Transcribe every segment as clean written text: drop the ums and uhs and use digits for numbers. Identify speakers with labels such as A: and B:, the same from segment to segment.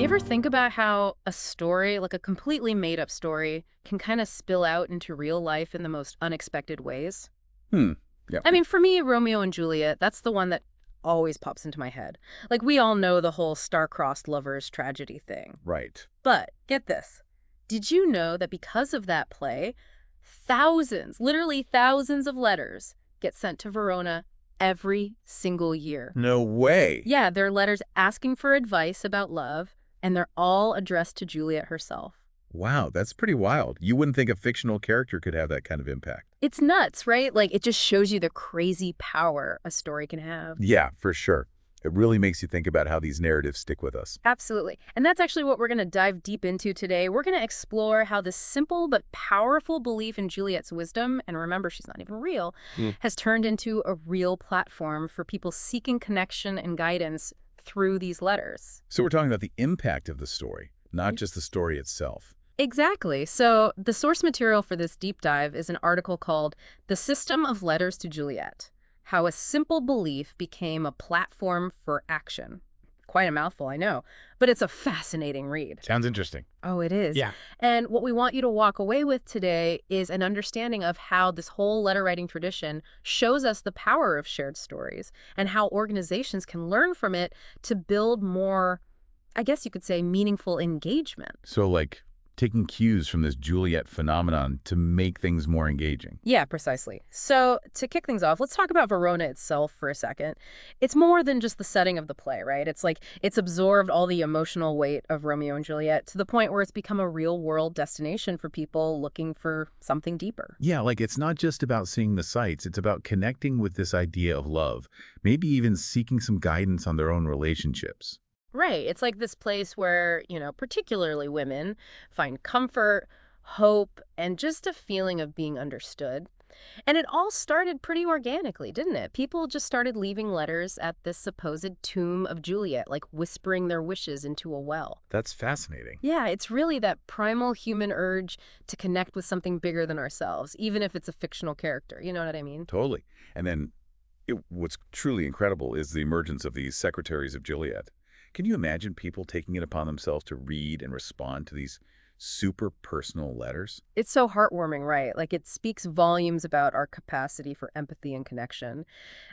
A: You ever think about how a story, like a completely made up story, can kind of spill out into real life in the most unexpected ways?
B: Hmm. Yeah.
A: I mean, for me, Romeo and Juliet, that's the one that always pops into my head. Like, we all know the whole star-crossed lovers tragedy thing.
B: Right.
A: But get this. Did you know that because of that play, thousands, literally thousands of letters get sent to Verona every single year?
B: No way.
A: Yeah, they're letters asking for advice about love, and they're all addressed to Juliet herself.
B: Wow, that's pretty wild. You wouldn't think a fictional character could have that kind of impact.
A: It's nuts, right? Like, it just shows you the crazy power a story can have.
B: Yeah, for sure. It really makes you think about how these narratives stick with us.
A: Absolutely. And that's actually what we're going to dive deep into today. We're going to explore how this simple but powerful belief in Juliet's wisdom, and remember, she's not even real,
B: Mm.
A: has turned into a real platform for people seeking connection and guidance through these letters.
B: So we're talking about the impact of the story, not just the story itself.
A: Exactly. So the source material for this deep dive is an article called The System of Letters to Juliet: How a Simple Belief Became a Platform for Action. Quite a mouthful, I know, but it's a fascinating read.
B: Sounds interesting.
A: Oh, it is.
B: Yeah.
A: And what we want you to walk away with today is an understanding of how this whole letter writing tradition shows us the power of shared stories and how organizations can learn from it to build more, I guess you could say, meaningful engagement.
B: So like taking cues from this Juliet phenomenon to make things more engaging.
A: Yeah, precisely. So to kick things off, let's talk about Verona itself for a second. It's more than just the setting of the play, right? It's like it's absorbed all the emotional weight of Romeo and Juliet to the point where it's become a real world destination for people looking for something deeper.
B: Yeah, like it's not just about seeing the sights, it's about connecting with this idea of love, maybe even seeking some guidance on their own relationships.
A: Right. It's like this place where, particularly women find comfort, hope, and just a feeling of being understood. And it all started pretty organically, didn't it? People just started leaving letters at this supposed tomb of Juliet, like whispering their wishes into a well.
B: That's fascinating.
A: Yeah, it's really that primal human urge to connect with something bigger than ourselves, even if it's a fictional character. You know what I mean?
B: Totally. And then what's truly incredible is the emergence of these secretaries of Juliet. Can you imagine people taking it upon themselves to read and respond to these super personal letters?
A: It's so heartwarming, right? Like, it speaks volumes about our capacity for empathy and connection,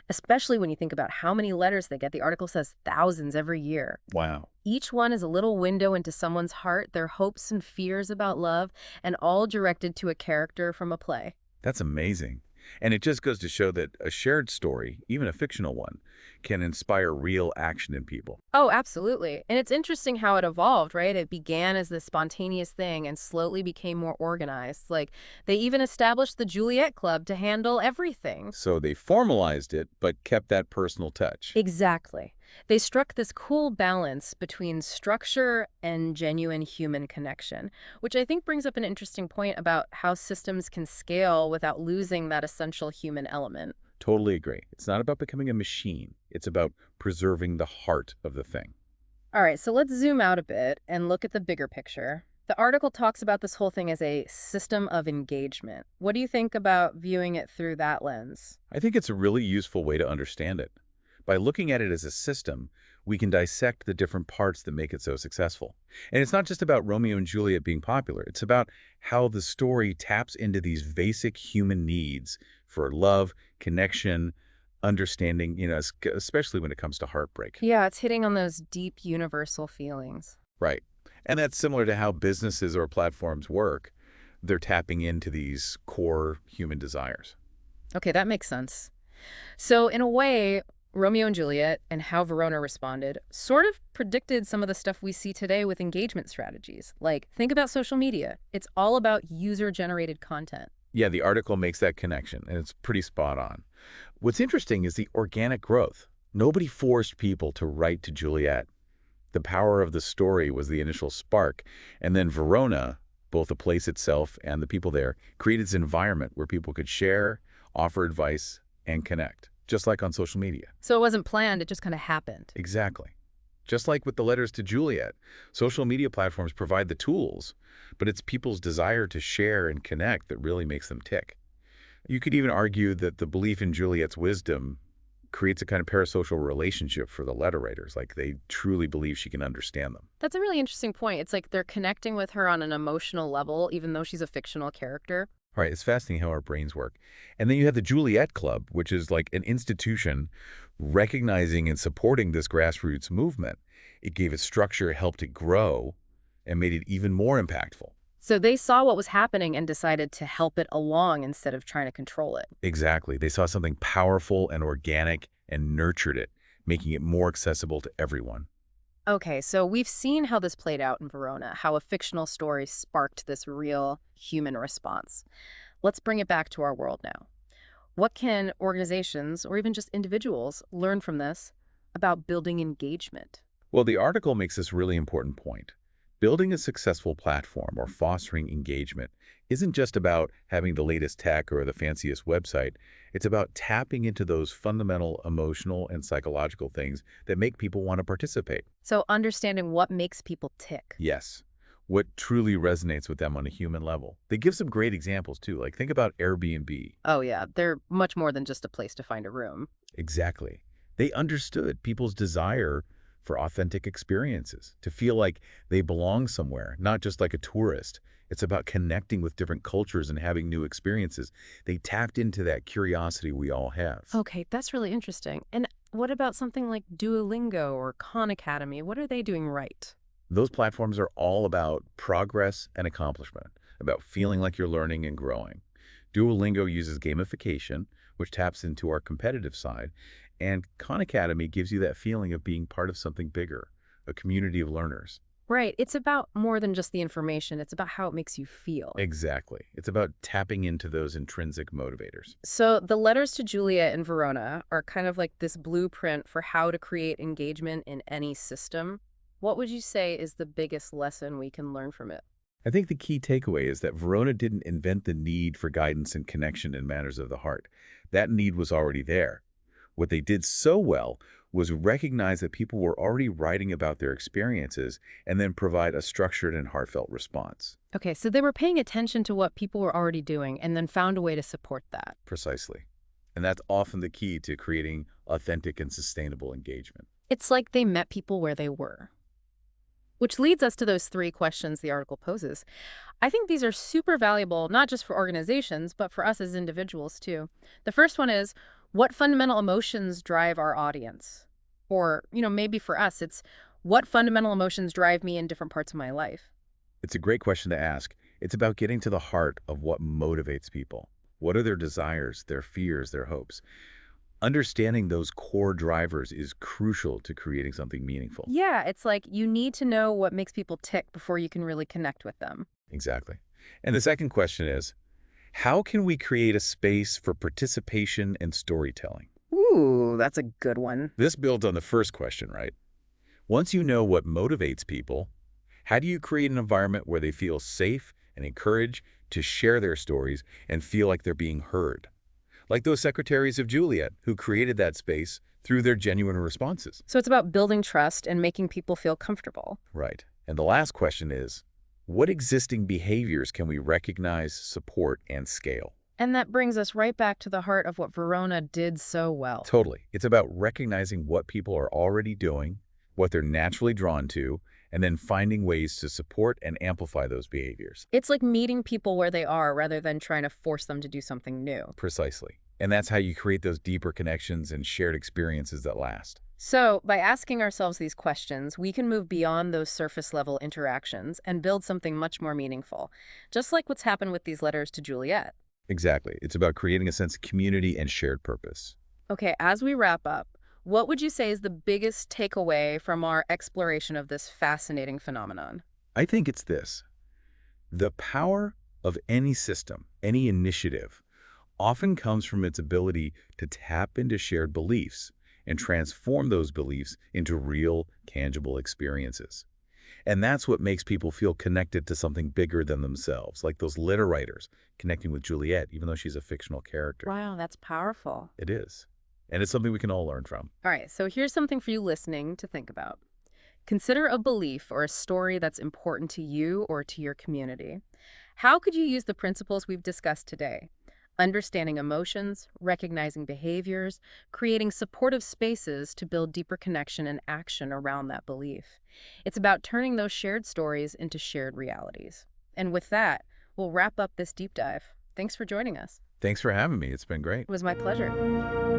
A: especially when you think about how many letters they get. The article says thousands every year.
B: Wow.
A: Each one is a little window into someone's heart, their hopes and fears about love, and all directed to a character from a play.
B: That's amazing. And it just goes to show that a shared story, even a fictional one, can inspire real action in people.
A: Oh, absolutely. And it's interesting how it evolved, right? It began as this spontaneous thing and slowly became more organized. Like, they even established the Juliet Club to handle everything.
B: So they formalized it, but kept that personal touch.
A: Exactly. They struck this cool balance between structure and genuine human connection, which I think brings up an interesting point about how systems can scale without losing that essential human element.
B: Totally agree. It's not about becoming a machine. It's about preserving the heart of the thing.
A: All right, so let's zoom out a bit and look at the bigger picture. The article talks about this whole thing as a system of engagement. What do you think about viewing it through that lens?
B: I think it's a really useful way to understand it. By looking at it as a system, we can dissect the different parts that make it so successful. And it's not just about Romeo and Juliet being popular. It's about how the story taps into these basic human needs for love, connection, understanding, especially when it comes to heartbreak.
A: Yeah, it's hitting on those deep universal feelings.
B: Right. And that's similar to how businesses or platforms work. They're tapping into these core human desires.
A: Okay, that makes sense. So, in a way, Romeo and Juliet and how Verona responded sort of predicted some of the stuff we see today with engagement strategies. Like, think about social media. It's all about user-generated content.
B: Yeah, the article makes that connection, and it's pretty spot on. What's interesting is the organic growth. Nobody forced people to write to Juliet. The power of the story was the initial spark, and then Verona, both the place itself and the people there, created this environment where people could share, offer advice, and connect, just like on social media.
A: So it wasn't planned, it just kind of happened.
B: Exactly. Just like with the letters to Juliet, social media platforms provide the tools, but it's people's desire to share and connect that really makes them tick. You could even argue that the belief in Juliet's wisdom creates a kind of parasocial relationship for the letter writers. Like they truly believe she can understand them.
A: That's a really interesting point. It's like they're connecting with her on an emotional level, even though she's a fictional character.
B: Right, it's fascinating how our brains work. And then you have the Juliet Club, which is like an institution recognizing and supporting this grassroots movement. It gave it structure, helped it grow, and made it even more impactful.
A: So they saw what was happening and decided to help it along instead of trying to control it.
B: Exactly. They saw something powerful and organic and nurtured it, making it more accessible to everyone.
A: Okay, so we've seen how this played out in Verona, how a fictional story sparked this real human response. Let's bring it back to our world now. What can organizations or even just individuals learn from this about building engagement?
B: Well, the article makes this really important point. Building a successful platform or fostering engagement isn't just about having the latest tech or the fanciest website. It's about tapping into those fundamental emotional and psychological things that make people want to participate.
A: So understanding what makes people tick.
B: Yes, what truly resonates with them on a human level. They give some great examples too, like think about Airbnb.
A: Oh yeah, they're much more than just a place to find a room.
B: Exactly. They understood people's desire for authentic experiences, to feel like they belong somewhere, not just like a tourist. It's about connecting with different cultures and having new experiences. They tapped into that curiosity we all have.
A: Okay, that's really interesting. And what about something like Duolingo or Khan Academy? What are they doing right?
B: Those platforms are all about progress and accomplishment, about feeling like you're learning and growing. Duolingo uses gamification, which taps into our competitive side, and Khan Academy gives you that feeling of being part of something bigger, a community of learners.
A: Right. It's about more than just the information. It's about how it makes you feel.
B: Exactly. It's about tapping into those intrinsic motivators.
A: So the letters to Juliet and Verona are kind of like this blueprint for how to create engagement in any system. What would you say is the biggest lesson we can learn from it?
B: I think the key takeaway is that Verona didn't invent the need for guidance and connection in matters of the heart. That need was already there. What they did so well was recognize that people were already writing about their experiences and then provide a structured and heartfelt response.
A: Okay, so they were paying attention to what people were already doing and then found a way to support that.
B: Precisely. And that's often the key to creating authentic and sustainable engagement.
A: It's like they met people where they were. Which leads us to those three questions the article poses. I think these are super valuable, not just for organizations, but for us as individuals too. The first one is, what fundamental emotions drive our audience? Or, maybe for us, it's what fundamental emotions drive me in different parts of my life?
B: It's a great question to ask. It's about getting to the heart of what motivates people. What are their desires, their fears, their hopes? Understanding those core drivers is crucial to creating something meaningful.
A: Yeah, it's like you need to know what makes people tick before you can really connect with them.
B: Exactly. And the second question is, how can we create a space for participation and storytelling?
A: Ooh, that's a good one.
B: This builds on the first question, right? Once you know what motivates people, how do you create an environment where they feel safe and encouraged to share their stories and feel like they're being heard? Like those secretaries of Juliet who created that space through their genuine responses.
A: So it's about building trust and making people feel comfortable.
B: Right. And the last question is, what existing behaviors can we recognize, support, and scale?
A: And that brings us right back to the heart of what Verona did so well.
B: Totally. It's about recognizing what people are already doing, what they're naturally drawn to, and then finding ways to support and amplify those behaviors.
A: It's like meeting people where they are rather than trying to force them to do something new.
B: Precisely. And that's how you create those deeper connections and shared experiences that last.
A: So, by asking ourselves these questions, we can move beyond those surface-level interactions and build something much more meaningful, just like what's happened with these letters to Juliet.
B: Exactly. It's about creating a sense of community and shared purpose.
A: Okay, as we wrap up, what would you say is the biggest takeaway from our exploration of this fascinating phenomenon?
B: I think it's this. The power of any system, any initiative, often comes from its ability to tap into shared beliefs and transform those beliefs into real, tangible experiences. And that's what makes people feel connected to something bigger than themselves, like those letter writers connecting with Juliet, even though she's a fictional character.
A: Wow, that's powerful.
B: It is. And it's something we can all learn from.
A: All right, so here's something for you listening to think about. Consider a belief or a story that's important to you or to your community. How could you use the principles we've discussed today? Understanding emotions, recognizing behaviors, creating supportive spaces to build deeper connection and action around that belief. It's about turning those shared stories into shared realities. And with that, we'll wrap up this deep dive. Thanks for joining us.
B: Thanks for having me. It's been great.
A: It was my pleasure.